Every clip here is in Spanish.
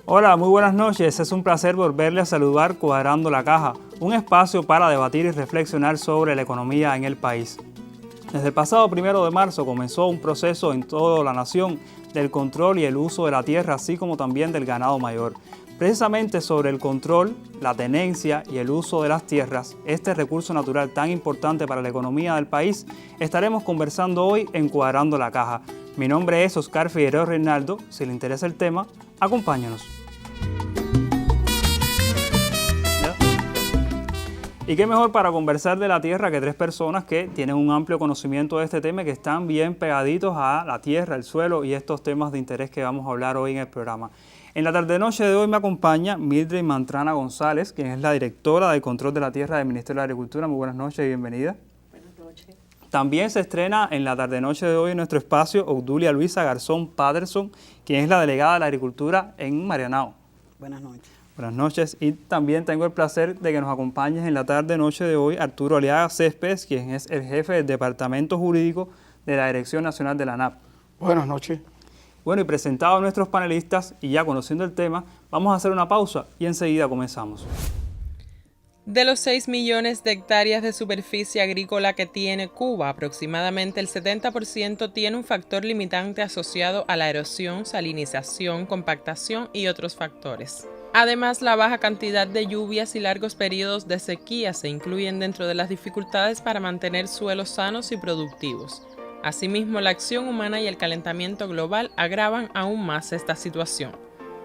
Hola, muy buenas noches. Es un placer volverle a saludar Cuadrando la Caja, un espacio para debatir y reflexionar sobre la economía en el país. Desde el pasado 1 de marzo comenzó un proceso en toda la nación del control y el uso de la tierra, así como también del ganado mayor. Precisamente sobre el control, la tenencia y el uso de las tierras, este recurso natural tan importante para la economía del país, estaremos conversando hoy en Cuadrando la Caja. Mi nombre es Oscar Figueroa Reinaldo. Si le interesa el tema, acompáñanos. Y qué mejor para conversar de la tierra que tres personas que tienen un amplio conocimiento de este tema y que están bien pegaditos a la tierra, el suelo y estos temas de interés que vamos a hablar hoy en el programa. En la tarde-noche de hoy me acompaña Mildred Mantrana González, quien es la directora de Control de la Tierra del Ministerio de Agricultura. Muy buenas noches y bienvenida. Buenas noches. También se estrena en la tarde-noche de hoy en nuestro espacio Obdulia Luisa Garzón Patterson, quien es la delegada de la Agricultura en Marianao. Buenas noches. Buenas noches, y también tengo el placer de que nos acompañes en la tarde-noche de hoy Arturo Aliaga Céspedes, quien es el jefe del Departamento Jurídico de la Dirección Nacional de la ANAP. Buenas noches. Bueno, y presentados a nuestros panelistas y ya conociendo el tema, vamos a hacer una pausa y enseguida comenzamos. De los 6 millones de hectáreas de superficie agrícola que tiene Cuba, aproximadamente el 70% tiene un factor limitante asociado a la erosión, salinización, compactación y otros factores. Además, la baja cantidad de lluvias y largos periodos de sequía se incluyen dentro de las dificultades para mantener suelos sanos y productivos. Asimismo, la acción humana y el calentamiento global agravan aún más esta situación.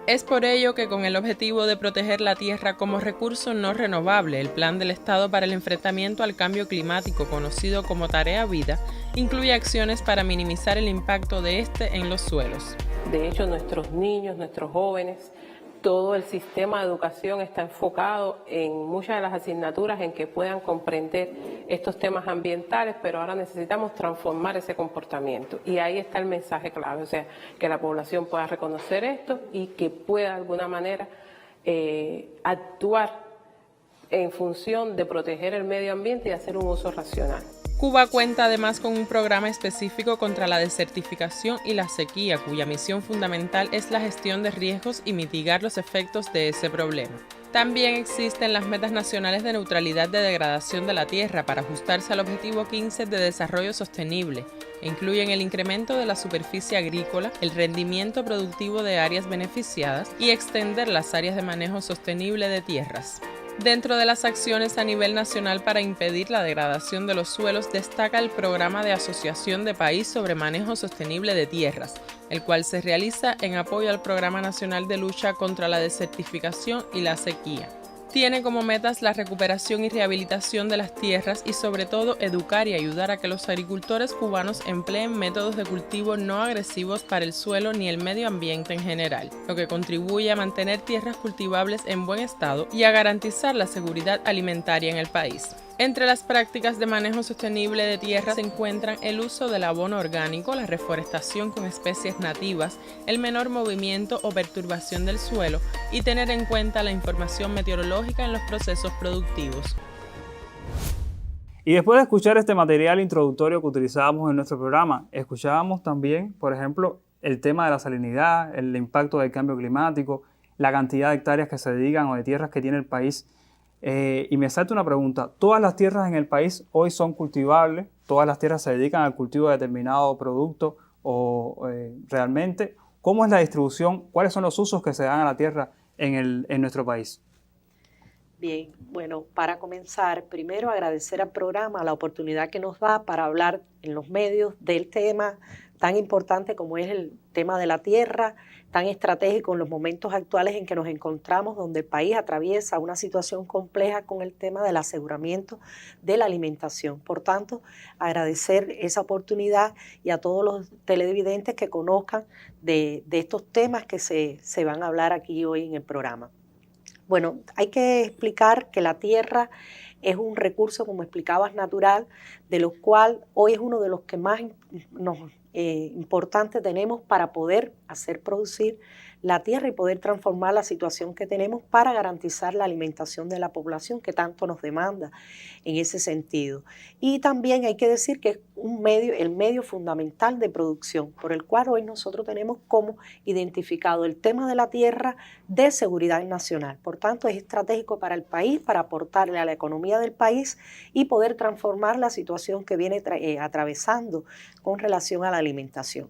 Es por ello que con el objetivo de proteger la tierra como recurso no renovable, el Plan del Estado para el Enfrentamiento al Cambio Climático, conocido como Tarea Vida, incluye acciones para minimizar el impacto de este en los suelos. De hecho, nuestros niños, nuestros jóvenes, todo el sistema de educación está enfocado en muchas de las asignaturas en que puedan comprender estos temas ambientales, pero ahora necesitamos transformar ese comportamiento. Y ahí está el mensaje clave, o sea, que la población pueda reconocer esto y que pueda de alguna manera actuar en función de proteger el medio ambiente y hacer un uso racional. Cuba cuenta además con un programa específico contra la desertificación y la sequía, cuya misión fundamental es la gestión de riesgos y mitigar los efectos de ese problema. También existen las metas nacionales de neutralidad de degradación de la tierra para ajustarse al objetivo 15 de desarrollo sostenible, e incluyen el incremento de la superficie agrícola, el rendimiento productivo de áreas beneficiadas y extender las áreas de manejo sostenible de tierras. Dentro de las acciones a nivel nacional para impedir la degradación de los suelos destaca el Programa de Asociación de País sobre Manejo Sostenible de Tierras, el cual se realiza en apoyo al Programa Nacional de Lucha contra la Desertificación y la Sequía. Tiene como metas la recuperación y rehabilitación de las tierras y sobre todo educar y ayudar a que los agricultores cubanos empleen métodos de cultivo no agresivos para el suelo ni el medio ambiente en general, lo que contribuye a mantener tierras cultivables en buen estado y a garantizar la seguridad alimentaria en el país. Entre las prácticas de manejo sostenible de tierras se encuentran el uso del abono orgánico, la reforestación con especies nativas, el menor movimiento o perturbación del suelo y tener en cuenta la información meteorológica en los procesos productivos. Y después de escuchar este material introductorio que utilizábamos en nuestro programa, escuchábamos también, por ejemplo, el tema de la salinidad, el impacto del cambio climático, la cantidad de hectáreas que se dedican o de tierras que tiene el país. Y me salta una pregunta, ¿todas las tierras en el país hoy son cultivables? ¿Todas las tierras se dedican al cultivo de determinado producto? ¿O realmente cómo es la distribución? ¿Cuáles son los usos que se dan a la tierra en nuestro país? Bien, bueno, para comenzar, primero agradecer al programa la oportunidad que nos da para hablar en los medios del tema tan importante como es el tema de la tierra, tan estratégico en los momentos actuales en que nos encontramos, donde el país atraviesa una situación compleja con el tema del aseguramiento de la alimentación. Por tanto, agradecer esa oportunidad y a todos los televidentes que conozcan de estos temas que se van a hablar aquí hoy en el programa. Bueno, hay que explicar que la tierra es un recurso, como explicabas, natural, de lo cual hoy es uno de los que más importante tenemos para poder hacer producir la tierra y poder transformar la situación que tenemos para garantizar la alimentación de la población que tanto nos demanda en ese sentido. Y también hay que decir que el medio fundamental de producción, por el cual hoy nosotros tenemos como identificado el tema de la tierra de seguridad nacional. Por tanto, es estratégico para el país, para aportarle a la economía del país y poder transformar la situación que viene atravesando con relación a la alimentación.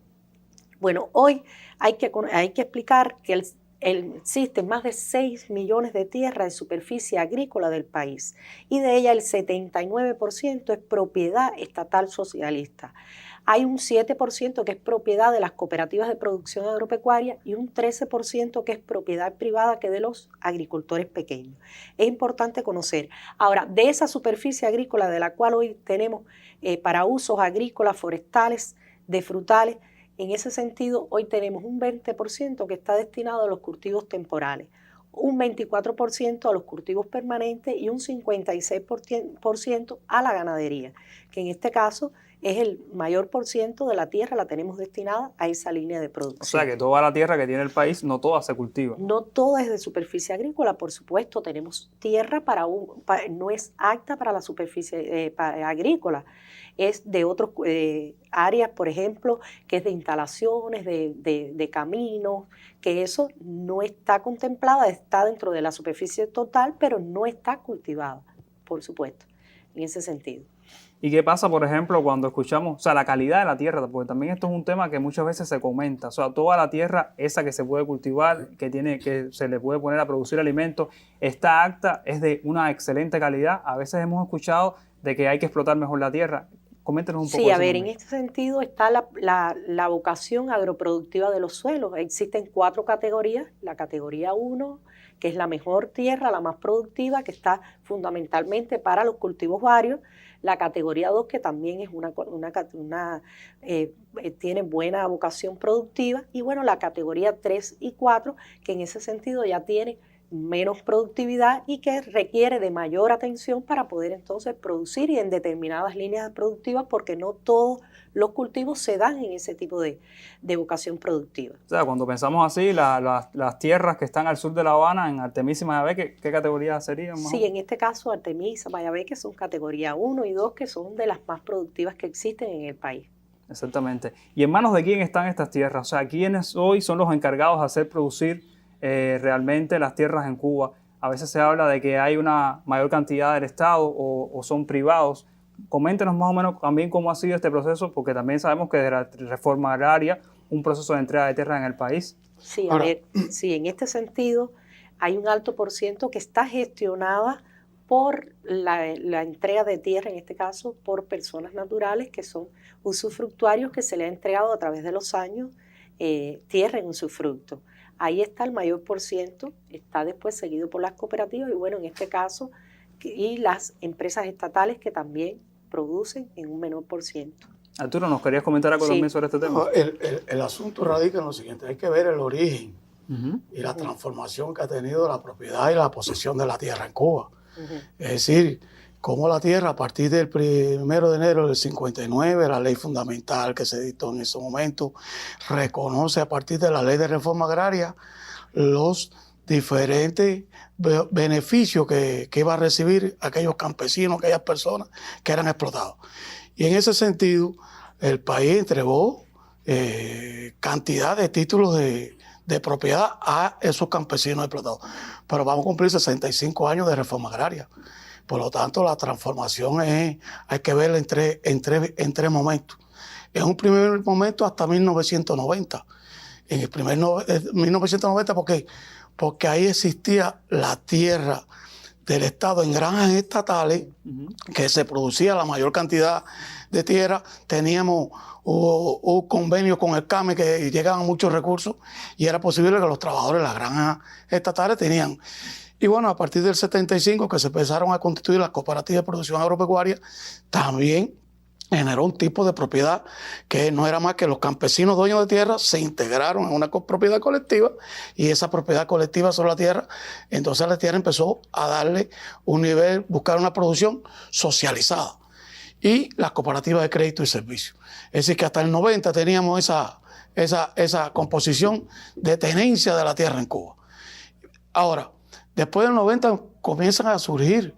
Bueno, hoy hay que explicar que existen más de 6 millones de tierras de superficie agrícola del país y de ella el 79% es propiedad estatal socialista. Hay un 7% que es propiedad de las cooperativas de producción agropecuaria y un 13% que es propiedad privada, que es de los agricultores pequeños. Es importante conocer. Ahora, de esa superficie agrícola de la cual hoy tenemos para usos agrícolas, forestales, de frutales, en ese sentido, hoy tenemos un 20% que está destinado a los cultivos temporales, un 24% a los cultivos permanentes y un 56% a la ganadería, que en este caso es el mayor por ciento de la tierra, la tenemos destinada a esa línea de producción. O sea que toda la tierra que tiene el país, no toda se cultiva. No toda es de superficie agrícola, por supuesto, tenemos tierra no es apta para la superficie agrícola, es de otras áreas, por ejemplo, que es de instalaciones, de caminos, que eso no está contemplada, está dentro de la superficie total, pero no está cultivada, por supuesto, en ese sentido. ¿Y qué pasa, por ejemplo, cuando escuchamos, o sea, la calidad de la tierra? Porque también esto es un tema que muchas veces se comenta. O sea, toda la tierra, esa que se puede cultivar, que se le puede poner a producir alimentos, está apta, es de una excelente calidad. A veces hemos escuchado de que hay que explotar mejor la tierra. Coméntenos un poco. Sí, a ver, en este sentido está la vocación agroproductiva de los suelos. Existen 4 categorías. La categoría 1, que es la mejor tierra, la más productiva, que está fundamentalmente para los cultivos varios. La categoría 2, que también es tiene buena vocación productiva. Y bueno, la categoría 3 y 4, que en ese sentido ya tiene menos productividad y que requiere de mayor atención para poder entonces producir y en determinadas líneas productivas, porque no todos los cultivos se dan en ese tipo de vocación productiva. O sea, cuando pensamos así, las tierras que están al sur de La Habana, en Artemisa y Mayabeque, ¿qué categoría serían? Sí, en este caso Artemisa, Mayabeque son categoría 1 y 2, que son de las más productivas que existen en el país. Exactamente. ¿Y en manos de quién están estas tierras? O sea, ¿quiénes hoy son los encargados de hacer producir realmente las tierras en Cuba? A veces se habla de que hay una mayor cantidad del Estado o son privados. Coméntenos más o menos también cómo ha sido este proceso, porque también sabemos que de la reforma agraria, un proceso de entrega de tierra en el país. Sí, a ver, sí, en este sentido hay un alto por ciento que está gestionada por la entrega de tierra, en este caso por personas naturales que son usufructuarios, que se le ha entregado a través de los años tierra en usufructo. Ahí está el mayor por ciento, está después seguido por las cooperativas y bueno, en este caso, y las empresas estatales que también producen en un menor por ciento. Arturo, ¿nos querías comentar algo también sobre este tema? No, el asunto radica en lo siguiente, hay que ver el origen y la transformación que ha tenido la propiedad y la posesión de la tierra en Cuba. Es decir, cómo la tierra a partir del 1 de enero del 59, la ley fundamental que se dictó en ese momento, reconoce a partir de la ley de reforma agraria los diferentes beneficios que iban a recibir aquellos campesinos, aquellas personas que eran explotados. Y en ese sentido, el país entregó cantidad de títulos de propiedad a esos campesinos explotados. Pero vamos a cumplir 65 años de reforma agraria. Por lo tanto, la transformación hay que verla en tres momentos. En un primer momento hasta 1990. En el primer 1990, ¿por qué? Porque ahí existía la tierra del Estado en granjas estatales, que se producía la mayor cantidad de tierra. Teníamos un convenio con el CAME que llegaban muchos recursos y era posible que los trabajadores de las granjas estatales tenían. Y bueno, a partir del 75, que se empezaron a constituir las cooperativas de producción agropecuaria, también generó un tipo de propiedad que no era más que los campesinos dueños de tierra se integraron en una propiedad colectiva y esa propiedad colectiva sobre la tierra, entonces la tierra empezó a darle un nivel, buscar una producción socializada y las cooperativas de crédito y servicio. Es decir, que hasta el 90 teníamos esa composición de tenencia de la tierra en Cuba. Ahora, después del 90 comienzan a surgir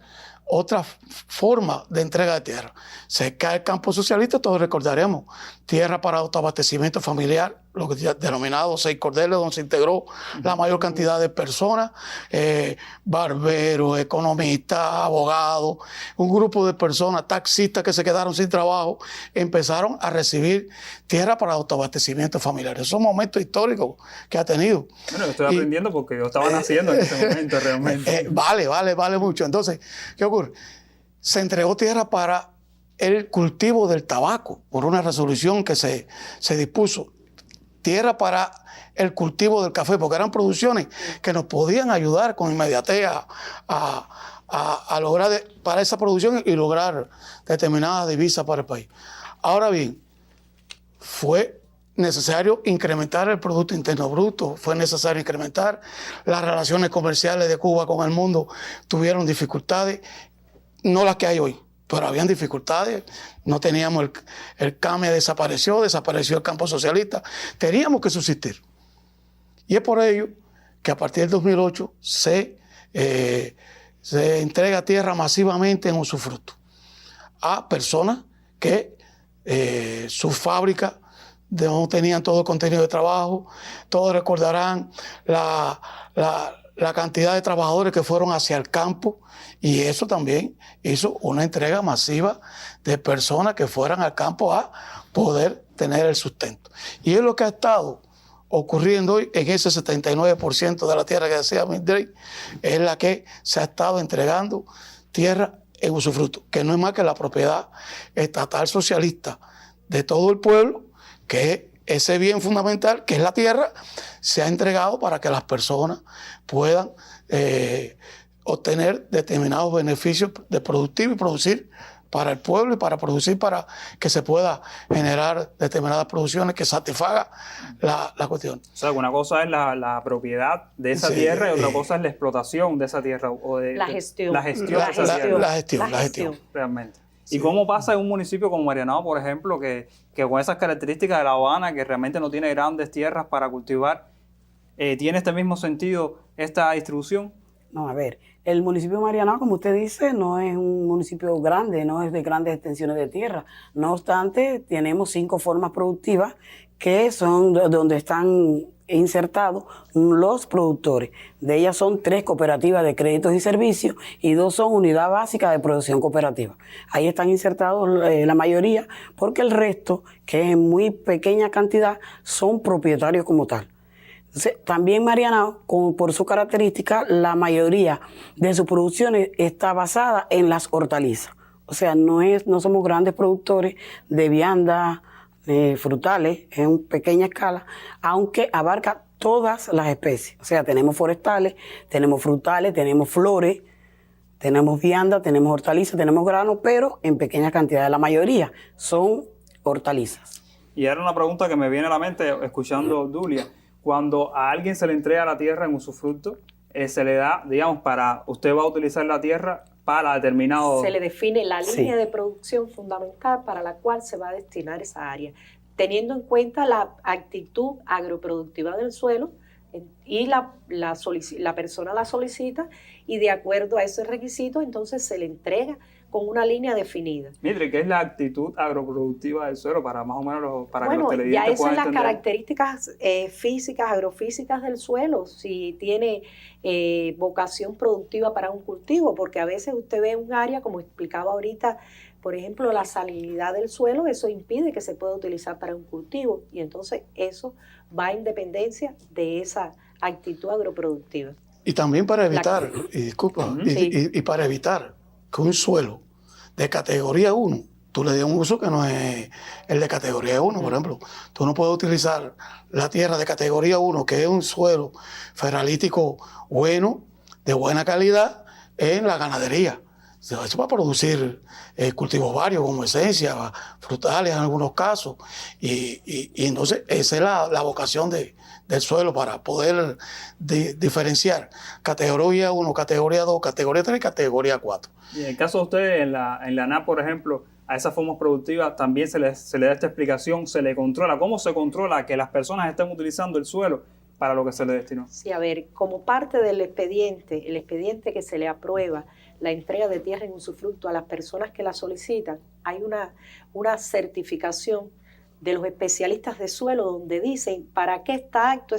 otra forma de entrega de tierra. Cerca del campo socialista, todos recordaremos, tierra para autoabastecimiento familiar, lo que denominado 6 cordeles, donde se integró la mayor cantidad de personas, barberos, economistas, abogados, un grupo de personas, taxistas que se quedaron sin trabajo, empezaron a recibir tierra para autoabastecimiento familiar. Esos son momentos históricos que ha tenido. Bueno, estoy aprendiendo porque yo estaba naciendo en ese momento realmente. Vale mucho. Entonces, ¿qué ocurre? Se entregó tierra para el cultivo del tabaco por una resolución que se dispuso. Tierra para el cultivo del café, porque eran producciones que nos podían ayudar con inmediatez a lograr para esa producción y lograr determinadas divisas para el país. Ahora bien, fue necesario incrementar el Producto Interno Bruto, fue necesario incrementar las relaciones comerciales de Cuba con el mundo, tuvieron dificultades, no las que hay hoy, pero habían dificultades, no teníamos el CAME desapareció el campo socialista, teníamos que subsistir. Y es por ello que a partir del 2008 se entrega tierra masivamente en usufructo a personas que sus fábricas no tenían todo el contenido de trabajo. Todos recordarán la cantidad de trabajadores que fueron hacia el campo, y eso también hizo una entrega masiva de personas que fueran al campo a poder tener el sustento. Y es lo que ha estado ocurriendo hoy en ese 79% de la tierra que decía Mildred, es la que se ha estado entregando tierra en usufructo, que no es más que la propiedad estatal socialista de todo el pueblo, que ese bien fundamental, que es la tierra, se ha entregado para que las personas puedan obtener determinados beneficios de productivo y producir para el pueblo y para producir para que se pueda generar determinadas producciones que satisfagan la cuestión. O sea, una cosa es la propiedad de esa tierra y otra cosa es la explotación de esa tierra. O de, la gestión. La gestión. Realmente. Sí. ¿Y cómo pasa en un municipio como Marianao, por ejemplo, que con esas características de La Habana, que realmente no tiene grandes tierras para cultivar, tiene este mismo sentido esta distribución? No, a ver, el municipio de Marianao, como usted dice, no es un municipio grande, no es de grandes extensiones de tierra. No obstante, tenemos 5 formas productivas que son donde están insertados los productores. De ellas son 3 cooperativas de créditos y servicios y 2 son unidad básica de producción cooperativa. Ahí están insertados la mayoría, porque el resto, que es en muy pequeña cantidad, son propietarios como tal. Entonces, también Marianao, por su característica, la mayoría de sus producciones está basada en las hortalizas. O sea, no somos grandes productores de viandas, frutales, en pequeña escala, aunque abarca todas las especies. O sea, tenemos forestales, tenemos frutales, tenemos flores, tenemos viandas, tenemos hortalizas, tenemos granos, pero en pequeña cantidad. La mayoría son hortalizas. Y era una pregunta que me viene a la mente escuchando a Obdulia. Cuando a alguien se le entrega la tierra en usufructo, se le da, digamos, usted va a utilizar la tierra para determinado... Se le define la línea de producción fundamental para la cual se va a destinar esa área, teniendo en cuenta la actitud agroproductiva del suelo, y la persona la solicita, y de acuerdo a ese requisito, entonces se le entrega con una línea definida. Mitre, ¿qué es la actitud agroproductiva del suelo para más o menos para que los televidentes ya esas son las entender? Características físicas, agrofísicas del suelo, si tiene vocación productiva para un cultivo, porque a veces usted ve un área, como explicaba ahorita, por ejemplo, la salinidad del suelo, eso impide que se pueda utilizar para un cultivo, y entonces eso va en dependencia de esa actitud agroproductiva. Y también para evitar, y para evitar que un suelo de categoría 1, tú le des un uso que no es el de categoría 1, por ejemplo. Tú no puedes utilizar la tierra de categoría 1, que es un suelo feralítico bueno, de buena calidad, en la ganadería. Eso va a producir cultivos varios, como esencia, frutales en algunos casos. Y entonces esa es la vocación del suelo, para poder diferenciar categoría 1, categoría 2, categoría 3 y categoría 4. Y en el caso de ustedes, en la ANAP, por ejemplo, a esas formas productivas también se le da esta explicación, se le controla. ¿Cómo se controla que las personas estén utilizando el suelo para lo que se le destinó. Sí, a ver, como parte del expediente, el expediente que se le aprueba la entrega de tierra en usufructo a las personas que la solicitan, hay una certificación de los especialistas de suelo donde dicen para qué está apto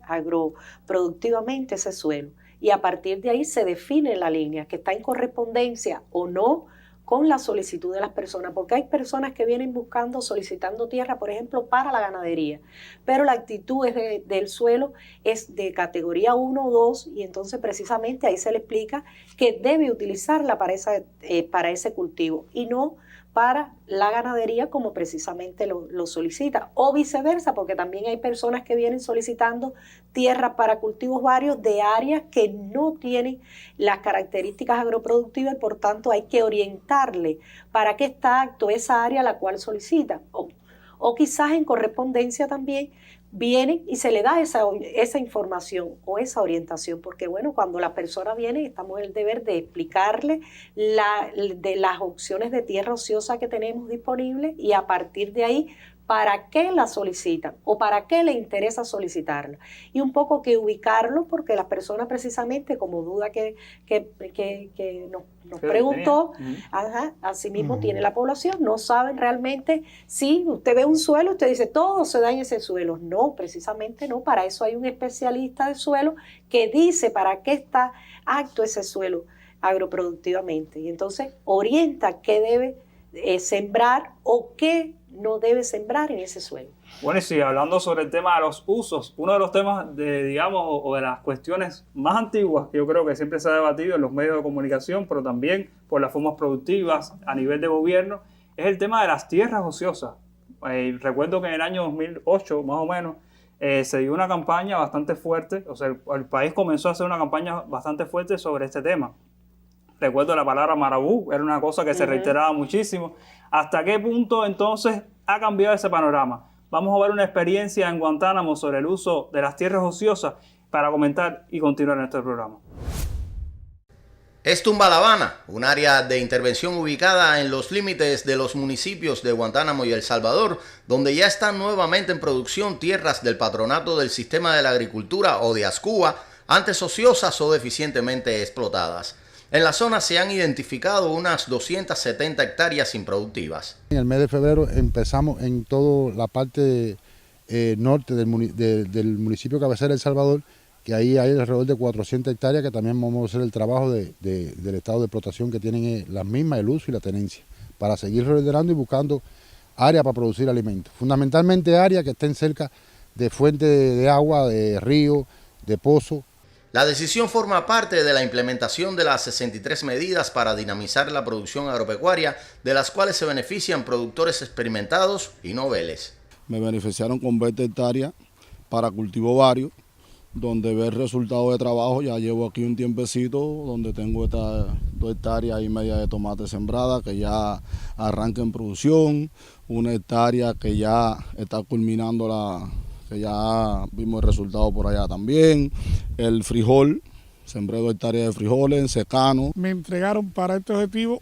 agroproductivamente ese suelo. Y a partir de ahí se define la línea que está en correspondencia o no con la solicitud de las personas, porque hay personas que vienen solicitando tierra, por ejemplo, para la ganadería, pero la actitud del suelo es de categoría 1 o 2 y entonces precisamente ahí se le explica que debe utilizarla para ese cultivo y no para la ganadería como precisamente lo solicita, o viceversa, porque también hay personas que vienen solicitando tierras para cultivos varios de áreas que no tienen las características agroproductivas y por tanto hay que orientarle para qué está apto esa área a la cual solicita, o quizás en correspondencia también vienen y se le da esa información o esa orientación, porque bueno, cuando la persona viene estamos en el deber de explicarle de las opciones de tierra ociosa que tenemos disponibles y a partir de ahí para qué la solicitan o para qué le interesa solicitarla. Y un poco que ubicarlo, porque las personas precisamente, como duda que nos preguntó, asimismo tiene la población, no saben realmente si usted ve un suelo, usted dice todo se da en ese suelo. No, precisamente no, para eso hay un especialista de suelo que dice para qué está apto ese suelo agroproductivamente. Y entonces orienta qué debe sembrar o qué no debe sembrar en ese suelo. Bueno, y sí, hablando sobre el tema de los usos, uno de los temas o de las cuestiones más antiguas que yo creo que siempre se ha debatido en los medios de comunicación, pero también por las formas productivas a nivel de gobierno, es el tema de las tierras ociosas. Recuerdo que en el año 2008, más o menos, se dio una campaña bastante fuerte, o sea, el país comenzó a hacer una campaña bastante fuerte sobre este tema. Recuerdo la palabra marabú, era una cosa que se reiteraba muchísimo. ¿Hasta qué punto entonces ha cambiado ese panorama? Vamos a ver una experiencia en Guantánamo sobre el uso de las tierras ociosas para comentar y continuar en este programa. Es Tumba La Habana, un área de intervención ubicada en los límites de los municipios de Guantánamo y El Salvador, donde ya están nuevamente en producción tierras del Patronato del Sistema de la Agricultura o de ASCUA, antes ociosas o deficientemente explotadas. En la zona se han identificado unas 270 hectáreas improductivas. En el mes de febrero empezamos en toda la parte norte del municipio cabecera El Salvador, que ahí hay alrededor de 400 hectáreas que también vamos a hacer el trabajo del estado de explotación que tienen las mismas, el uso y la tenencia, para seguir reordenando y buscando áreas para producir alimentos. Fundamentalmente áreas que estén cerca de fuentes de agua, de río, de pozo. La decisión forma parte de la implementación de las 63 medidas para dinamizar la producción agropecuaria, de las cuales se benefician productores experimentados y noveles. Me beneficiaron con 20 hectáreas para cultivo varios, donde ver resultados de trabajo. Ya llevo aquí un tiempecito, donde tengo estas 2 hectáreas y media de tomate sembrada, que ya arranca en producción, 1 hectárea que ya está culminando que ya vimos el resultado por allá también. El frijol, sembré 2 hectáreas de frijoles en secano. Me entregaron para este objetivo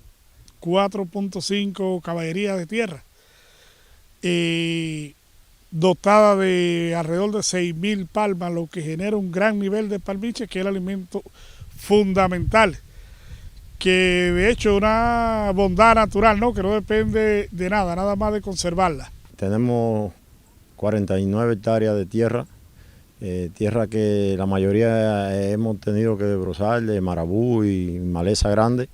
4.5 caballerías de tierra, dotada de alrededor de 6.000 palmas, lo que genera un gran nivel de palmiche, que es el alimento fundamental, que de hecho es una bondad natural, ¿no? Que no depende de nada más de conservarla. Tenemos 49 hectáreas de tierra, tierra que la mayoría hemos tenido que desbrozar de marabú y maleza grande.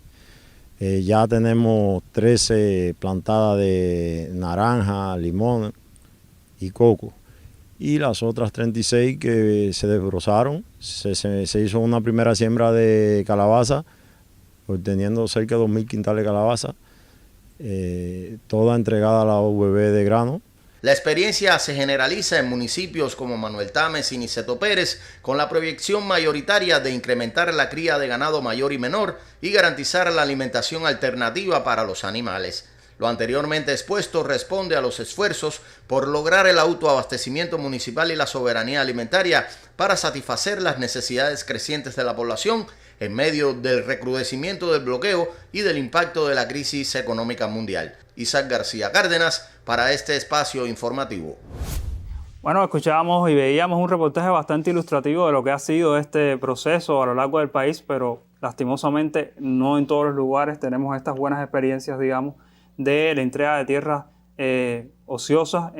Ya tenemos 13 plantadas de naranja, limón y coco, y las otras 36 que se desbrozaron. Se hizo una primera siembra de calabaza, obteniendo cerca de 2.000 quintales de calabaza, toda entregada a la UVB de grano. La experiencia se generaliza en municipios como Manuel Tames y Niceto Pérez, con la proyección mayoritaria de incrementar la cría de ganado mayor y menor y garantizar la alimentación alternativa para los animales. Lo anteriormente expuesto responde a los esfuerzos por lograr el autoabastecimiento municipal y la soberanía alimentaria para satisfacer las necesidades crecientes de la población en medio del recrudecimiento del bloqueo y del impacto de la crisis económica mundial. Isaac García Cárdenas para este espacio informativo. Bueno, escuchábamos y veíamos un reportaje bastante ilustrativo de lo que ha sido este proceso a lo largo del país, pero lastimosamente no en todos los lugares tenemos estas buenas experiencias, digamos, de la entrega de tierras ociosas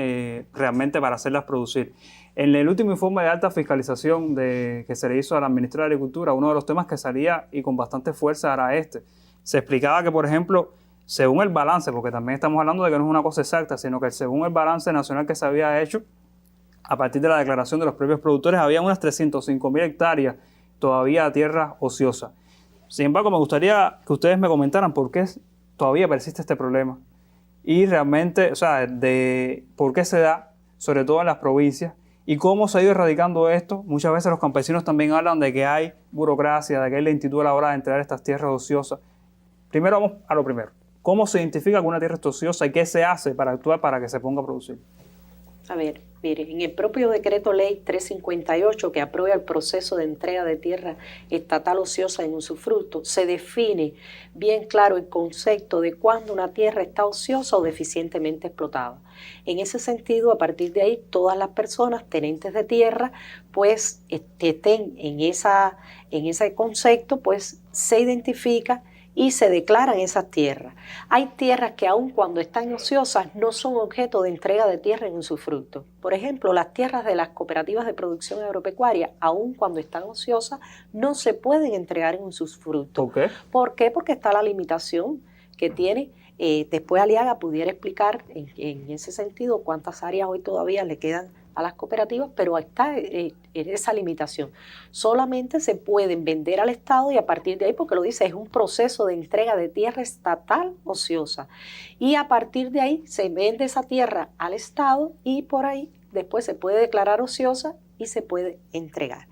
realmente para hacerlas producir. En el último informe de alta fiscalización que se le hizo a la ministra de Agricultura, uno de los temas que salía y con bastante fuerza era este. Se explicaba que, por ejemplo, según el balance, porque también estamos hablando de que no es una cosa exacta, sino que según el balance nacional que se había hecho, a partir de la declaración de los propios productores, había unas 305.000 hectáreas todavía de tierra ociosa. Sin embargo, me gustaría que ustedes me comentaran por qué todavía persiste este problema y realmente, o sea, de por qué se da, sobre todo en las provincias, y cómo se ha ido erradicando esto. Muchas veces los campesinos también hablan de que hay burocracia, de que hay lentitud a la hora de entregar estas tierras ociosas. Primero vamos a lo primero. ¿Cómo se identifica que una tierra es ociosa y qué se hace para actuar para que se ponga a producir? A ver, mire, en el propio decreto ley 358 que aprueba el proceso de entrega de tierra estatal ociosa en usufructo, se define bien claro el concepto de cuándo una tierra está ociosa o deficientemente explotada. En ese sentido, a partir de ahí, todas las personas tenentes de tierra, pues que estén en ese concepto, pues se identifica y se declaran esas tierras. Hay tierras que aun cuando están ociosas no son objeto de entrega de tierra en usufructo. Por ejemplo, las tierras de las cooperativas de producción agropecuaria, aun cuando están ociosas, no se pueden entregar en usufructo. ¿Por qué? Porque está la limitación que tiene. Después Aliaga pudiera explicar en ese sentido cuántas áreas hoy todavía le quedan a las cooperativas, pero está esa limitación. Solamente se pueden vender al Estado y a partir de ahí, porque lo dice, es un proceso de entrega de tierra estatal ociosa. Y a partir de ahí se vende esa tierra al Estado y por ahí después se puede declarar ociosa y se puede entregar.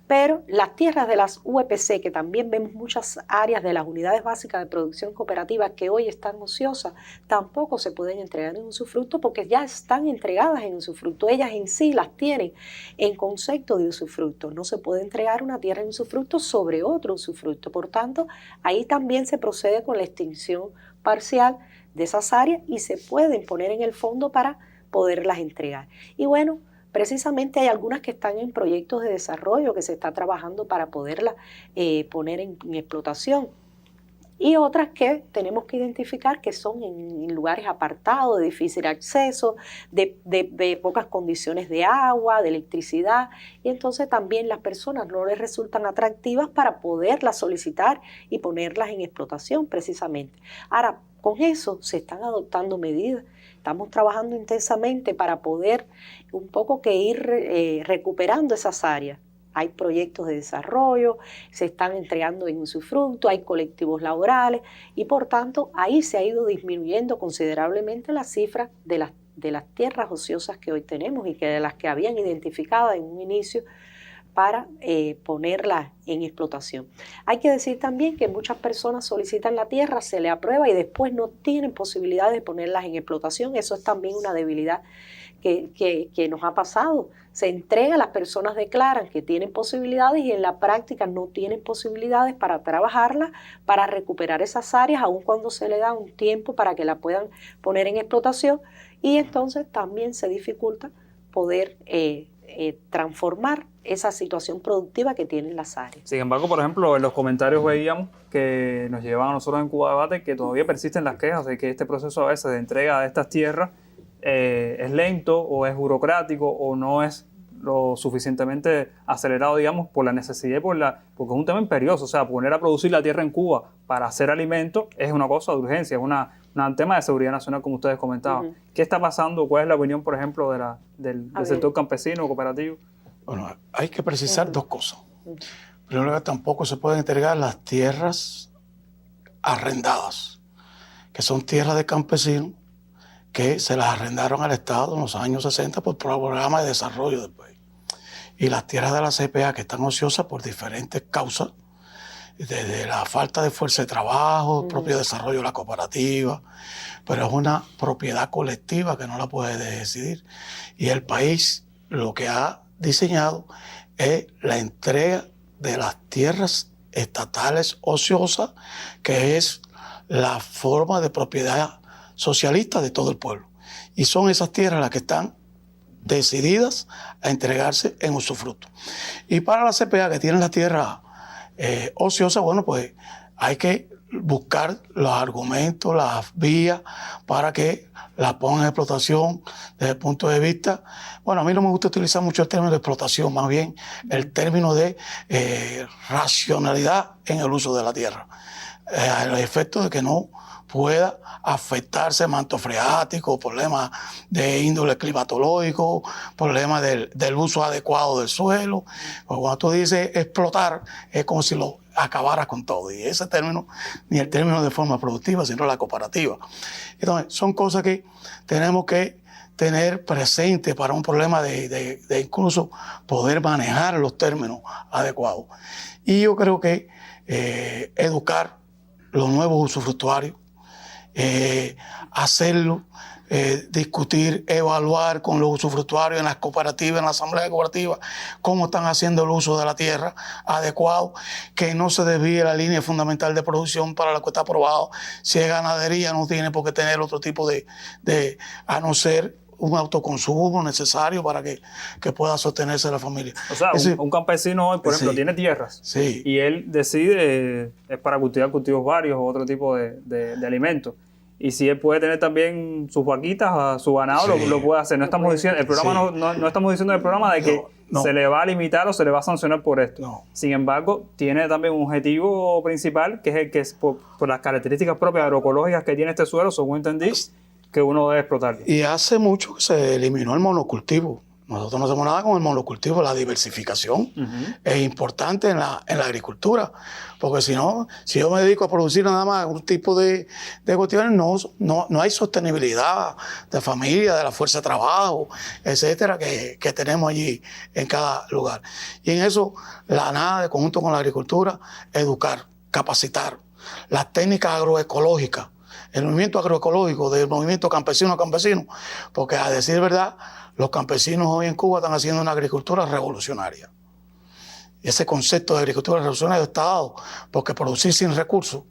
Pero las tierras de las UEPC, que también vemos muchas áreas de las unidades básicas de producción cooperativa que hoy están ociosas, tampoco se pueden entregar en usufructo porque ya están entregadas en usufructo. Ellas en sí las tienen en concepto de usufructo. No se puede entregar una tierra en usufructo sobre otro usufructo. Por tanto, ahí también se procede con la extinción parcial de esas áreas y se pueden poner en el fondo para poderlas entregar. Y bueno, precisamente hay algunas que están en proyectos de desarrollo que se está trabajando para poderlas poner en explotación. Y otras que tenemos que identificar que son en lugares apartados, de difícil acceso, de pocas condiciones de agua, de electricidad. Y entonces también las personas no les resultan atractivas para poderlas solicitar y ponerlas en explotación precisamente. Ahora, con eso se están adoptando medidas. Estamos trabajando intensamente para poder un poco que ir recuperando esas áreas. Hay proyectos de desarrollo, se están entregando en usufructo, hay colectivos laborales y por tanto ahí se ha ido disminuyendo considerablemente la cifra de las tierras ociosas que hoy tenemos y que de las que habían identificado en un inicio para ponerla en explotación. Hay que decir también que muchas personas solicitan la tierra, se le aprueba y después no tienen posibilidad de ponerlas en explotación. Eso es también una debilidad que nos ha pasado. Se entrega, las personas declaran que tienen posibilidades y en la práctica no tienen posibilidades para trabajarla, para recuperar esas áreas, aun cuando se le da un tiempo para que la puedan poner en explotación y entonces también se dificulta poder transformar esa situación productiva que tienen las áreas. Sin embargo, por ejemplo, en los comentarios veíamos que nos llevaban a nosotros en Cuba Debate que todavía persisten las quejas de que este proceso a veces de entrega de estas tierras es lento o es burocrático o no es lo suficientemente acelerado, digamos, por la necesidad y porque es un tema imperioso. O sea, poner a producir la tierra en Cuba para hacer alimento es una cosa de urgencia, es un tema de seguridad nacional, como ustedes comentaban. ¿Qué está pasando? ¿Cuál es la opinión, por ejemplo, del sector campesino o cooperativo? Bueno, hay que precisar dos cosas. Primero, que tampoco se pueden entregar las tierras arrendadas, que son tierras de campesinos que se las arrendaron al Estado en los años 60 por programa de desarrollo del país. Y las tierras de la CPA que están ociosas por diferentes causas, desde la falta de fuerza de trabajo, el propio desarrollo de la cooperativa, pero es una propiedad colectiva que no la puede decidir. Y el país lo que ha diseñado es la entrega de las tierras estatales ociosas, que es la forma de propiedad socialista de todo el pueblo. Y son esas tierras las que están decididas a entregarse en usufructo. Y para la CPA que tienen la tierra ociosa, bueno, pues hay que buscar los argumentos, las vías para que la pongan en explotación desde el punto de vista, bueno, a mí no me gusta utilizar mucho el término de explotación, más bien el término de racionalidad en el uso de la tierra, el efecto de que no pueda afectarse manto freático, problemas de índole climatológico, problemas del uso adecuado del suelo. Pues cuando tú dices explotar, es como si lo acabaras con todo. Y ese término, ni el término de forma productiva, sino la cooperativa. Entonces, son cosas que tenemos que tener presente para un problema de incluso poder manejar los términos adecuados. Y yo creo que educar los nuevos usufructuarios, hacerlo, discutir, evaluar con los usufructuarios en las cooperativas, en la asamblea cooperativa, cómo están haciendo el uso de la tierra adecuado, que no se desvíe la línea fundamental de producción para la que está aprobado. Si es ganadería, no tiene por qué tener otro tipo a no ser un autoconsumo necesario para que pueda sostenerse la familia. O sea, un campesino hoy, por ejemplo, tiene tierras y él decide, es para cultivar cultivos varios o otro tipo de alimentos. Y si él puede tener también sus vaquitas, su ganado, lo puede hacer. No estamos diciendo, el programa no estamos diciendo en el programa de que se le va a limitar o se le va a sancionar por esto. No. Sin embargo, tiene también un objetivo principal, que es el que por las características propias agroecológicas que tiene este suelo, según entendí, que uno debe explotar. Y hace mucho que se eliminó el monocultivo. Nosotros no hacemos nada con el monocultivo. La diversificación es importante en la agricultura, porque si no, si yo me dedico a producir nada más un tipo de cultivos, no hay sostenibilidad de familia, de la fuerza de trabajo, etcétera, que tenemos allí en cada lugar. Y en eso, la NADE, conjunto con la agricultura, educar, capacitar las técnicas agroecológicas, el movimiento agroecológico del movimiento campesino a campesino, porque a decir verdad, los campesinos hoy en Cuba están haciendo una agricultura revolucionaria. Ese concepto de agricultura revolucionaria está dado porque producir sin recursos,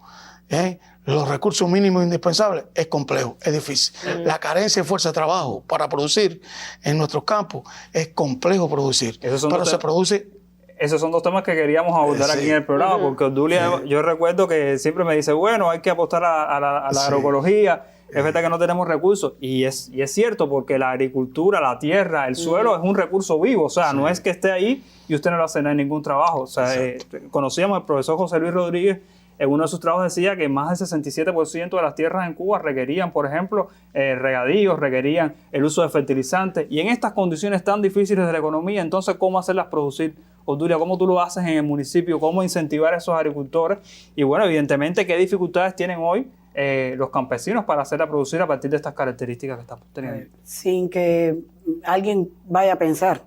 los recursos mínimos indispensables, es complejo, es difícil. La carencia de fuerza de trabajo para producir en nuestros campos es complejo producir, pero se produce. Esos son dos temas que queríamos abordar aquí en el programa, porque Obdulia, yo recuerdo que siempre me dice, bueno, hay que apostar a la agroecología. Es verdad que no tenemos recursos, y es cierto, porque la agricultura, la tierra, el suelo es un recurso vivo, o sea, no es que esté ahí y usted no lo hace ningún trabajo. O sea, conocíamos al profesor José Luis Rodríguez, en uno de sus trabajos decía que más del 67% de las tierras en Cuba requerían, por ejemplo, regadíos, requerían el uso de fertilizantes, y en estas condiciones tan difíciles de la economía, entonces, ¿cómo hacerlas producir? Obdulia, ¿cómo tú lo haces en el municipio? ¿Cómo incentivar a esos agricultores? Y bueno, evidentemente, ¿qué dificultades tienen hoy los campesinos para hacerla producir a partir de estas características que estamos teniendo? Sin que alguien vaya a pensar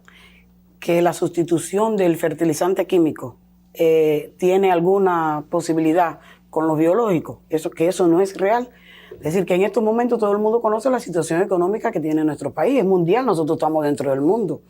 que la sustitución del fertilizante químico tiene alguna posibilidad con los biológicos, eso no es real. Es decir, que en estos momentos todo el mundo conoce la situación económica que tiene nuestro país, es mundial, nosotros estamos dentro del mundo.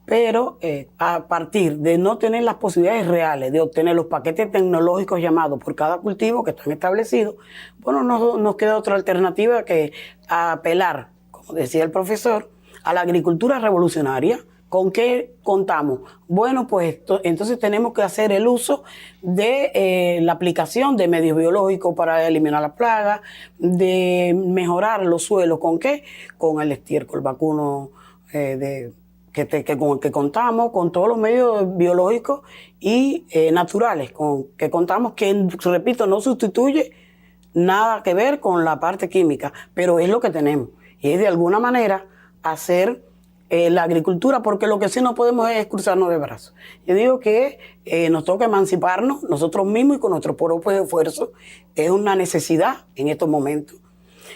Pero a partir de no tener las posibilidades reales de obtener los paquetes tecnológicos llamados por cada cultivo que están establecidos, bueno, no nos queda otra alternativa que apelar, como decía el profesor, a la agricultura revolucionaria. ¿Con qué contamos? Bueno, pues entonces tenemos que hacer el uso de la aplicación de medios biológicos para eliminar las plagas, de mejorar los suelos. ¿Con qué? Con el estiércol vacuno con el que contamos, con todos los medios biológicos y naturales con que contamos, que, repito, no sustituye nada que ver con la parte química, pero es lo que tenemos. Y es de alguna manera hacer la agricultura, porque lo que sí no podemos es cruzarnos de brazos. Yo digo que nos toca emanciparnos nosotros mismos y con nuestro propio esfuerzo. Es una necesidad en estos momentos.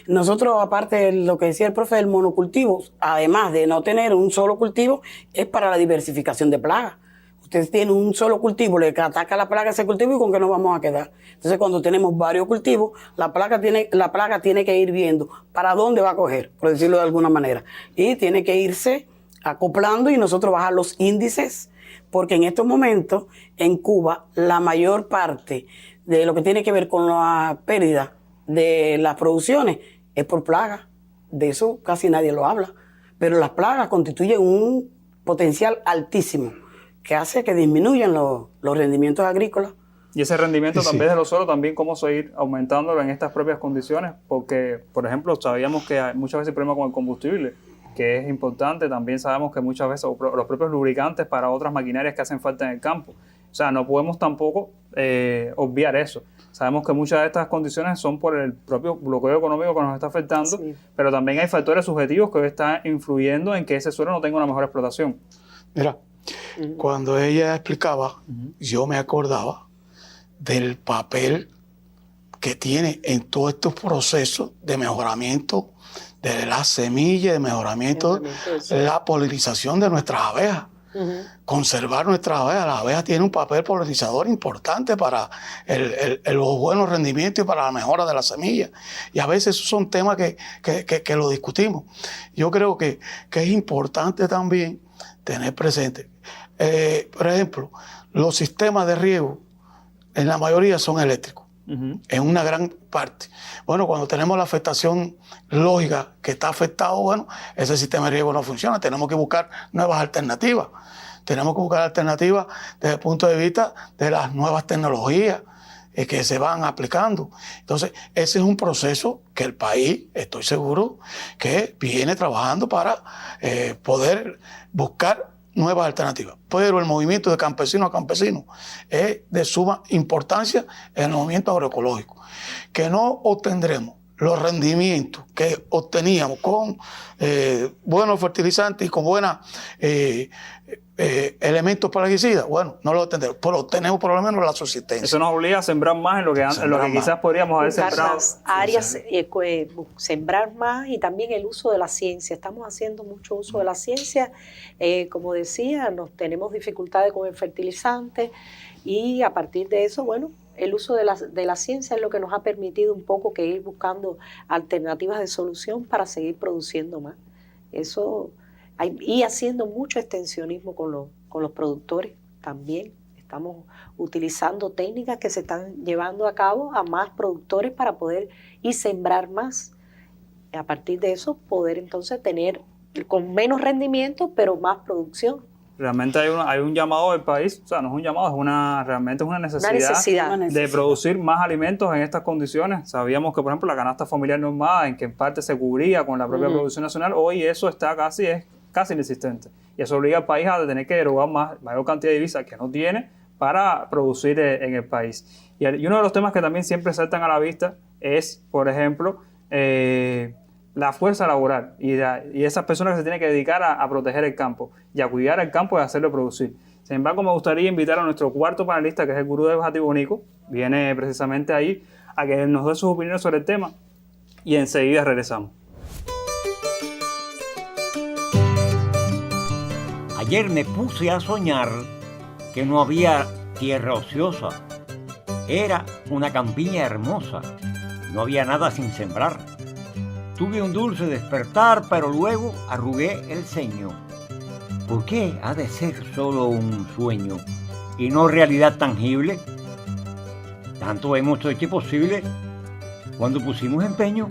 Nosotros, aparte de lo que decía el profe del monocultivo, además de no tener un solo cultivo, es para la diversificación de plagas. Usted tiene un solo cultivo, le ataca la plaga a ese cultivo, ¿y con qué nos vamos a quedar? Entonces, cuando tenemos varios cultivos, la plaga tiene que ir viendo para dónde va a coger, por decirlo de alguna manera. Y tiene que irse acoplando y nosotros bajar los índices, porque en estos momentos, en Cuba, la mayor parte de lo que tiene que ver con la pérdida de las producciones es por plaga. De eso casi nadie lo habla. pero las plagas constituyen un potencial altísimo que hace que disminuyan los rendimientos agrícolas. Y ese rendimiento también de los suelos, también cómo seguir aumentándolo en estas propias condiciones, porque, por ejemplo, sabíamos que hay muchas veces problemas con el combustible, que es importante. También sabemos que muchas veces los propios lubricantes para otras maquinarias que hacen falta en el campo. O sea, no podemos tampoco obviar eso. Sabemos que muchas de estas condiciones son por el propio bloqueo económico que nos está afectando, sí, pero también hay factores subjetivos que están influyendo en que ese suelo no tenga una mejor explotación. Mira, cuando ella explicaba, yo me acordaba del papel que tiene en todos estos procesos de mejoramiento de la semilla, de mejoramiento de la polinización de nuestras abejas. Conservar nuestras abejas. Las abejas tienen un papel polinizador importante para los buenos rendimientos y para la mejora de la semilla. Y a veces esos son temas que lo discutimos. Yo creo que es importante también tener presente. Por ejemplo, los sistemas de riego en la mayoría son eléctricos, en una gran parte. Bueno, cuando tenemos la afectación lógica que está afectado, bueno, ese sistema de riego no funciona. Tenemos que buscar nuevas alternativas. Tenemos que buscar alternativas desde el punto de vista de las nuevas tecnologías que se van aplicando. Entonces, ese es un proceso que el país, estoy seguro, que viene trabajando para poder buscar nuevas alternativas. Pero el movimiento de campesino a campesino es de suma importancia en el movimiento agroecológico. Que no obtendremos los rendimientos que obteníamos con buenos fertilizantes y con buenos elementos plaguicidas, bueno, no lo obtendremos, pero obtenemos por lo menos la subsistencia. Eso nos obliga a sembrar más en lo que quizás podríamos haber sembrado. Las áreas, sembrar más, y también el uso de la ciencia. Estamos haciendo mucho uso de la ciencia. Como decía, tenemos dificultades con el fertilizante, y a partir de eso, bueno, el uso de la ciencia es lo que nos ha permitido un poco que ir buscando alternativas de solución para seguir produciendo más. Eso, y haciendo mucho extensionismo con los productores también. Estamos utilizando técnicas que se están llevando a cabo a más productores para poder y sembrar más. A partir de eso, poder entonces tener con menos rendimiento, pero más producción. Realmente hay un llamado del país, o sea, no es un llamado, realmente es una necesidad de producir más alimentos en estas condiciones. Sabíamos que, por ejemplo, la canasta familiar normada, en que en parte se cubría con la propia producción nacional, hoy eso está casi inexistente. Y eso obliga al país a tener que erogar mayor cantidad de divisas que no tiene para producir en el país. Y uno de los temas que también siempre saltan a la vista es, por ejemplo, la fuerza laboral y esas personas que se tienen que dedicar a proteger el campo y a cuidar el campo y a hacerlo producir. Sin embargo, me gustaría invitar a nuestro cuarto panelista, que es el gurú de Bajatibonico, viene precisamente ahí a que nos dé sus opiniones sobre el tema, y enseguida regresamos. Ayer me puse a soñar que no había tierra ociosa. Era una campiña hermosa. No había nada sin sembrar. Tuve un dulce despertar, pero luego arrugué el ceño. ¿Por qué ha de ser solo un sueño y no realidad tangible? Tanto hemos hecho posible cuando pusimos empeño.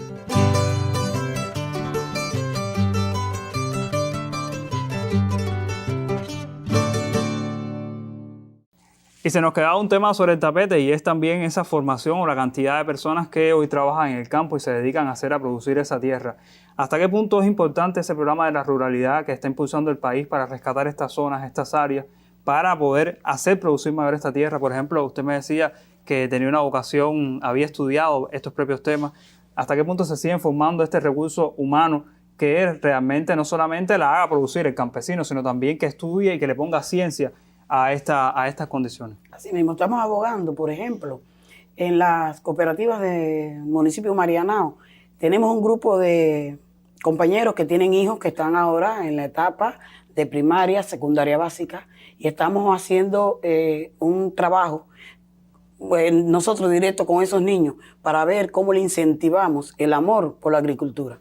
Y se nos quedaba un tema sobre el tapete, y es también esa formación o la cantidad de personas que hoy trabajan en el campo y se dedican a producir esa tierra. ¿Hasta qué punto es importante ese programa de la ruralidad que está impulsando el país para rescatar estas zonas, estas áreas, para poder hacer producir mayor esta tierra? Por ejemplo, usted me decía que tenía una vocación, había estudiado estos propios temas. ¿Hasta qué punto se sigue formando este recurso humano que realmente no solamente la haga producir el campesino, sino también que estudie y que le ponga ciencia a estas condiciones? Así mismo, estamos abogando, por ejemplo, en las cooperativas del municipio Marianao. Tenemos un grupo de compañeros que tienen hijos que están ahora en la etapa de primaria, secundaria básica, y estamos haciendo un trabajo nosotros directo con esos niños para ver cómo le incentivamos el amor por la agricultura.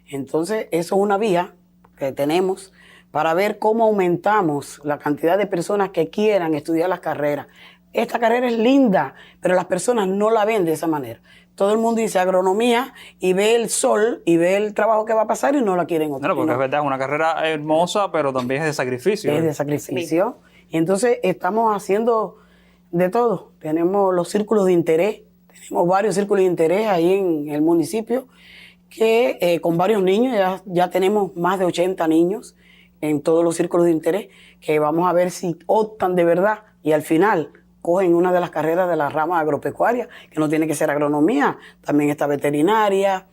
Entonces, eso es una vía que tenemos para ver cómo aumentamos la cantidad de personas que quieran estudiar las carreras. Esta carrera es linda, pero las personas no la ven de esa manera. todo el mundo dice agronomía y ve el sol y ve el trabajo que va a pasar y no la quieren. Claro, porque es verdad, es una carrera hermosa, pero también es de sacrificio. Es de sacrificio. Y entonces estamos haciendo de todo. Tenemos los círculos de interés, tenemos varios círculos de interés ahí en el municipio, que con varios niños, ya tenemos más de 80 niños en todos los círculos de interés, que vamos a ver si optan de verdad y al final cogen una de las carreras de la rama agropecuaria, que no tiene que ser agronomía, también está veterinaria,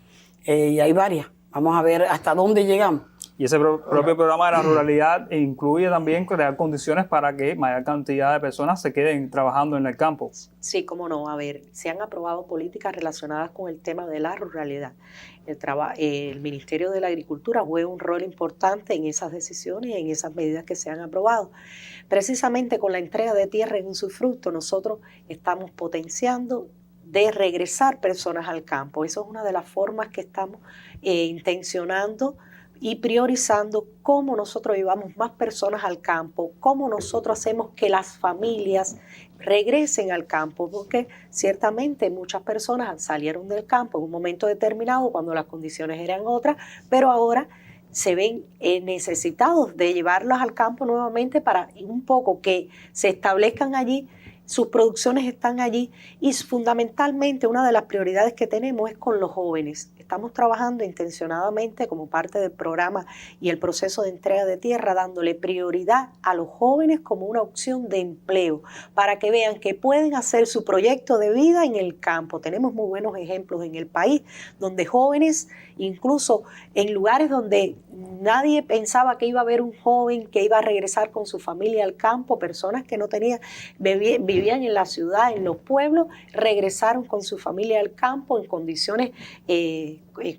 y hay varias. Vamos a ver hasta dónde llegamos. Y ese propio programa de la ruralidad incluye también crear condiciones para que mayor cantidad de personas se queden trabajando en el campo. Sí, cómo no. A ver, se han aprobado políticas relacionadas con el tema de la ruralidad. El Ministerio de la Agricultura juega un rol importante en esas decisiones y en esas medidas que se han aprobado. Precisamente con la entrega de tierra en usufructo, nosotros estamos potenciando de regresar personas al campo. Eso es una de las formas que estamos intencionando y priorizando cómo nosotros llevamos más personas al campo, cómo nosotros hacemos que las familias regresen al campo, porque ciertamente muchas personas salieron del campo en un momento determinado cuando las condiciones eran otras, pero ahora se ven necesitados de llevarlos al campo nuevamente para un poco que se establezcan allí, sus producciones están allí y fundamentalmente una de las prioridades que tenemos es con los jóvenes. Estamos trabajando intencionadamente como parte del programa y el proceso de entrega de tierra, dándole prioridad a los jóvenes como una opción de empleo, para que vean que pueden hacer su proyecto de vida en el campo. Tenemos muy buenos ejemplos en el país, donde jóvenes, incluso en lugares donde nadie pensaba que iba a haber un joven que iba a regresar con su familia al campo, personas que no tenían, vivían en la ciudad, en los pueblos, regresaron con su familia al campo en condiciones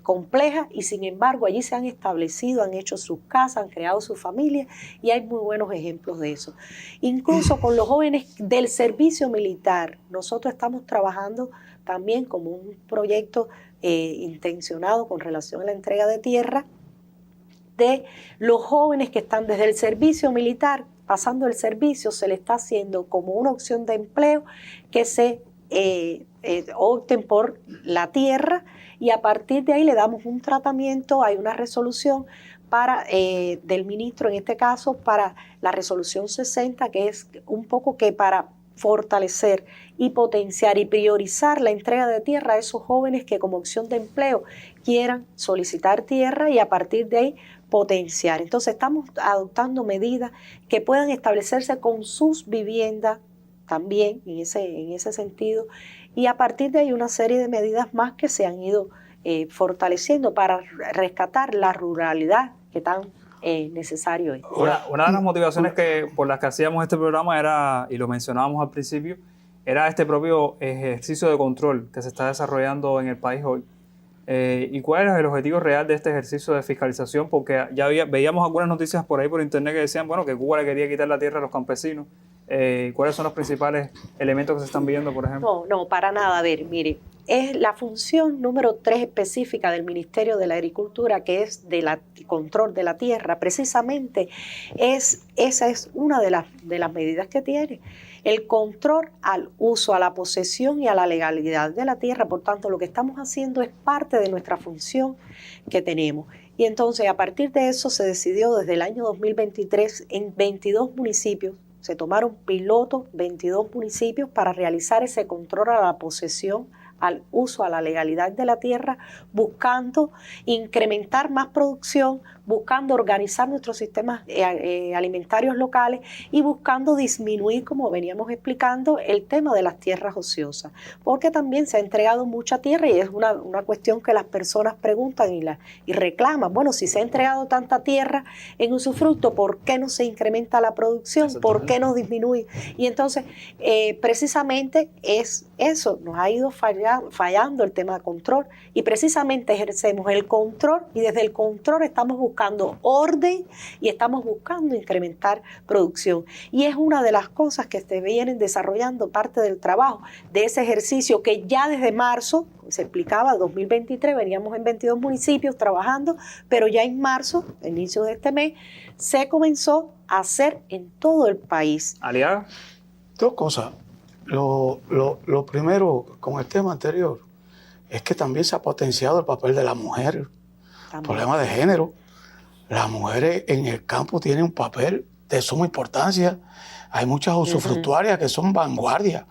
complejas y sin embargo allí se han establecido, han hecho sus casas, han creado su familia y hay muy buenos ejemplos de eso. Incluso con los jóvenes del servicio militar, nosotros estamos trabajando también como un proyecto intencionado con relación a la entrega de tierra de los jóvenes que están desde el servicio militar, pasando el servicio, se le está haciendo como una opción de empleo que se opten por la tierra y a partir de ahí le damos un tratamiento, hay una resolución para del ministro, en este caso para la resolución 60, que es un poco que para fortalecer y potenciar y priorizar la entrega de tierra a esos jóvenes que como opción de empleo quieran solicitar tierra y a partir de ahí potenciar. Entonces estamos adoptando medidas que puedan establecerse con sus viviendas también en ese sentido y a partir de ahí una serie de medidas más que se han ido fortaleciendo para rescatar la ruralidad que tan necesario es. Una de las motivaciones por las que hacíamos este programa era, y lo mencionábamos al principio, era este propio ejercicio de control que se está desarrollando en el país hoy. ¿Y cuál es el objetivo real de este ejercicio de fiscalización? Porque ya veíamos algunas noticias por ahí por internet que decían, bueno, que Cuba le quería quitar la tierra a los campesinos. ¿Cuáles son los principales elementos que se están viendo, por ejemplo? No, para nada. A ver, mire, es la función número 3 específica del Ministerio de la Agricultura, que es del control de la tierra. Precisamente esa es una de las medidas que tiene. El control al uso, a la posesión y a la legalidad de la tierra. Por tanto, lo que estamos haciendo es parte de nuestra función que tenemos. Y entonces, a partir de eso, se decidió desde el año 2023 en 22 municipios, se tomaron pilotos, 22 municipios para realizar ese control a la posesión, al uso, a la legalidad de la tierra, buscando incrementar más producción, buscando organizar nuestros sistemas alimentarios locales y buscando disminuir, como veníamos explicando, el tema de las tierras ociosas. Porque también se ha entregado mucha tierra y es una cuestión que las personas preguntan y reclaman. Bueno, si se ha entregado tanta tierra en usufructo, ¿por qué no se incrementa la producción? ¿Por qué no disminuye? Y entonces, precisamente es eso, nos ha ido fallando el tema de control y precisamente ejercemos el control y desde el control estamos buscando orden y estamos buscando incrementar producción. Y es una de las cosas que se vienen desarrollando parte del trabajo de ese ejercicio que ya desde marzo, se explicaba, 2023, veníamos en 22 municipios trabajando, pero ya en marzo, inicio de este mes, se comenzó a hacer en todo el país. Aliaga. Dos cosas. Lo primero, con el tema anterior, es que también se ha potenciado el papel de la mujer, el problema de género. Las mujeres en el campo tienen un papel de suma importancia. Hay muchas usufructuarias que son vanguardia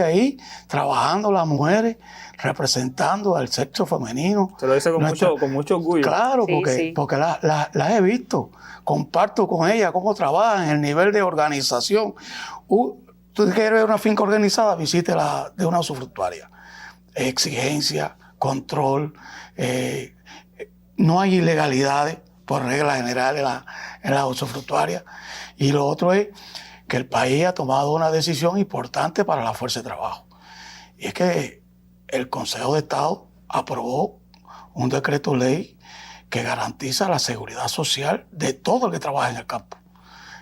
ahí, trabajando las mujeres, representando al sexo femenino. Se lo dice con mucho orgullo. Claro, Sí, sí. porque las he visto, comparto con ellas cómo trabajan, el nivel de organización. Tú quieres ver una finca organizada, visite la de una usufructuaria. Exigencia, control, no hay ilegalidades por regla general en la usufructuaria. Y lo otro es que el país ha tomado una decisión importante para la fuerza de trabajo. Y es que el Consejo de Estado aprobó un decreto ley que garantiza la seguridad social de todo el que trabaja en el campo.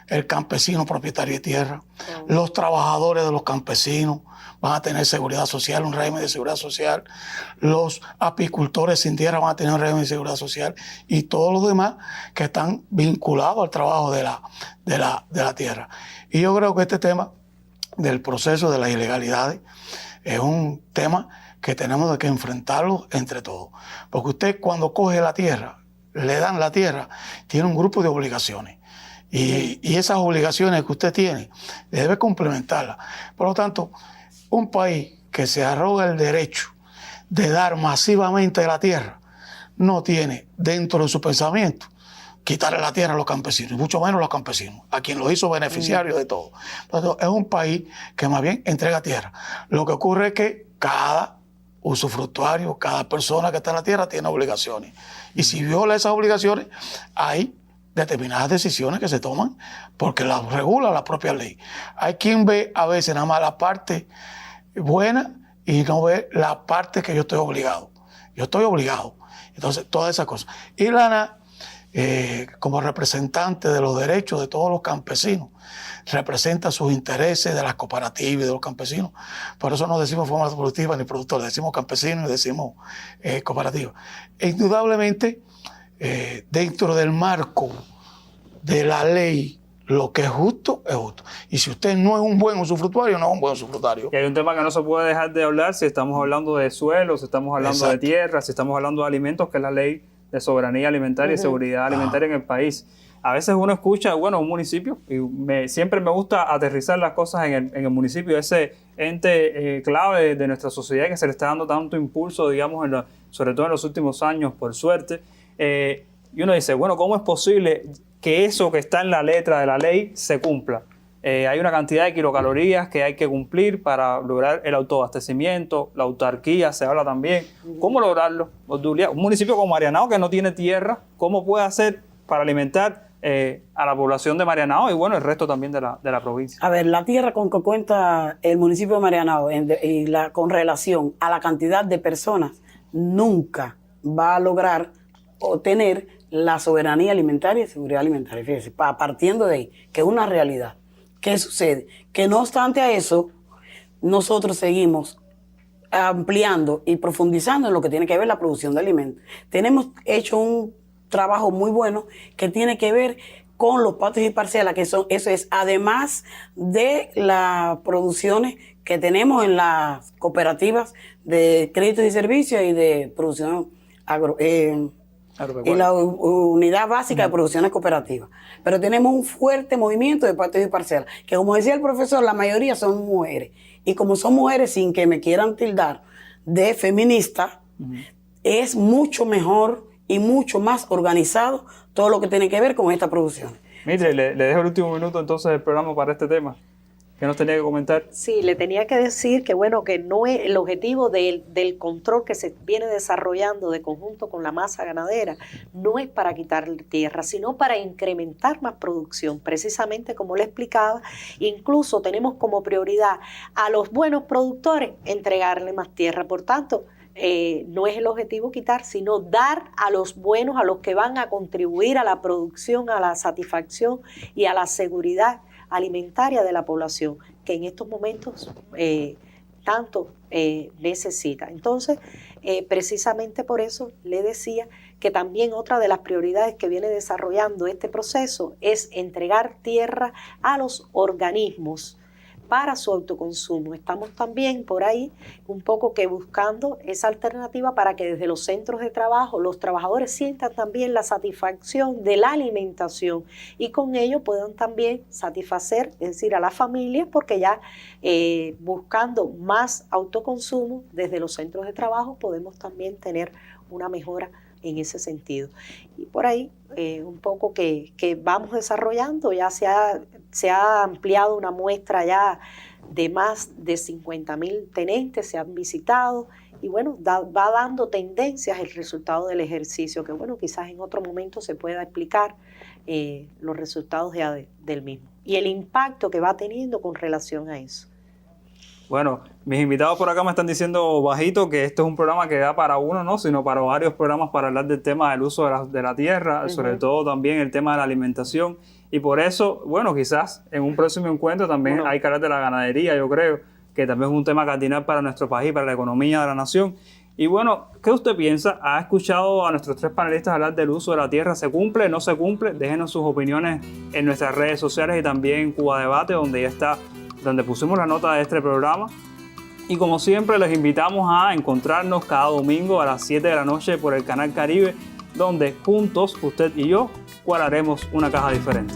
El campesino propietario de tierra, los trabajadores de los campesinos van a tener seguridad social, un régimen de seguridad social, los apicultores sin tierra van a tener un régimen de seguridad social y todos los demás que están vinculados al trabajo de la tierra. Y yo creo que este tema del proceso de las ilegalidades es un tema que tenemos que enfrentarlo entre todos. Porque usted cuando coge la tierra, le dan la tierra, tiene un grupo de obligaciones. Y esas obligaciones que usted tiene, debe complementarlas. Por lo tanto, un país que se arroga el derecho de dar masivamente la tierra, no tiene dentro de su pensamiento quitarle la tierra a los campesinos, y mucho menos a los campesinos, a quien los hizo beneficiarios de todo. Entonces, es un país que más bien entrega tierra. Lo que ocurre es que cada usufructuario, cada persona que está en la tierra tiene obligaciones. Y si viola esas obligaciones, hay determinadas decisiones que se toman porque las regula la propia ley. Hay quien ve a veces nada más la parte buena y no ve la parte que yo estoy obligado. Yo estoy obligado. Entonces, todas esas cosas. Y Lana, como representante de los derechos de todos los campesinos, representa sus intereses de las cooperativas y de los campesinos. Por eso no decimos forma productiva ni productores, decimos campesinos y decimos cooperativas. E indudablemente, dentro del marco de la ley, lo que es justo, es justo. Y si usted no es un buen usufructuario, no es un buen usufructuario. Y hay un tema que no se puede dejar de hablar si estamos hablando de suelos, si estamos hablando de tierra, si estamos hablando de alimentos, que es la ley de soberanía alimentaria y seguridad alimentaria en el país. A veces uno escucha, bueno, un municipio, y siempre me gusta aterrizar las cosas en el municipio, ese ente clave de nuestra sociedad que se le está dando tanto impulso, digamos, sobre todo en los últimos años, por suerte. Y uno dice, bueno, ¿cómo es posible que eso que está en la letra de la ley se cumpla? Hay una cantidad de kilocalorías que hay que cumplir para lograr el autoabastecimiento, la autarquía, se habla también. ¿Cómo lograrlo, Obdulia? Un municipio como Marianao que no tiene tierra, ¿cómo puede hacer para alimentar a la población de Marianao y bueno, el resto también de la provincia? A ver, la tierra con que cuenta el municipio de Marianao con relación a la cantidad de personas nunca va a lograr obtener la soberanía alimentaria y seguridad alimentaria. Fíjese, partiendo de ahí, que es una realidad. ¿Qué sucede? Que no obstante a eso, nosotros seguimos ampliando y profundizando en lo que tiene que ver la producción de alimentos. Tenemos hecho un trabajo muy bueno que tiene que ver con los patios y parcelas, que eso es además de las producciones que tenemos en las cooperativas de créditos y servicios y de producción y la unidad básica de producciones cooperativas. Pero tenemos un fuerte movimiento de patios y parcelas, que como decía el profesor, la mayoría son mujeres. Y como son mujeres, sin que me quieran tildar de feminista, es mucho mejor y mucho más organizado todo lo que tiene que ver con esta producción. Mire, le dejo el último minuto entonces del programa para este tema. ¿Qué nos tenía que comentar? Sí, le tenía que decir que bueno, que no es el objetivo del control que se viene desarrollando de conjunto con la masa ganadera, no es para quitar tierra, sino para incrementar más producción. Precisamente como le explicaba, incluso tenemos como prioridad a los buenos productores entregarle más tierra. Por tanto, no es el objetivo quitar, sino dar a los buenos, a los que van a contribuir a la producción, a la satisfacción y a la seguridad alimentaria de la población, que en estos momentos tanto necesita. Entonces, precisamente por eso le decía que también otra de las prioridades que viene desarrollando este proceso es entregar tierra a los organismos para su autoconsumo. Estamos también por ahí un poco que buscando esa alternativa para que desde los centros de trabajo los trabajadores sientan también la satisfacción de la alimentación y con ello puedan también satisfacer, es decir, a la familia, porque ya buscando más autoconsumo desde los centros de trabajo podemos también tener una mejora en ese sentido. Y por ahí un poco que vamos desarrollando, ya se ha ampliado una muestra ya de más de 50.000 tenentes, se han visitado y bueno, va dando tendencias el resultado del ejercicio, que bueno, quizás en otro momento se pueda explicar los resultados ya del mismo y el impacto que va teniendo con relación a eso. Bueno, mis invitados por acá me están diciendo bajito que esto es un programa que da para uno, no, sino para varios programas para hablar del tema del uso de la tierra, sobre todo también el tema de la alimentación. Y por eso, bueno, quizás en un próximo encuentro también hay que hablar de la ganadería, yo creo, que también es un tema cardinal para nuestro país, para la economía de la nación. Y bueno, ¿qué usted piensa? ¿Ha escuchado a nuestros tres panelistas hablar del uso de la tierra? ¿Se cumple? ¿No se cumple? Déjenos sus opiniones en nuestras redes sociales y también en Cuba Debate, donde pusimos la nota de este programa. Y como siempre, les invitamos a encontrarnos cada domingo a las 7 de la noche por el Canal Caribe, donde juntos, usted y yo, cuadraremos una caja diferente.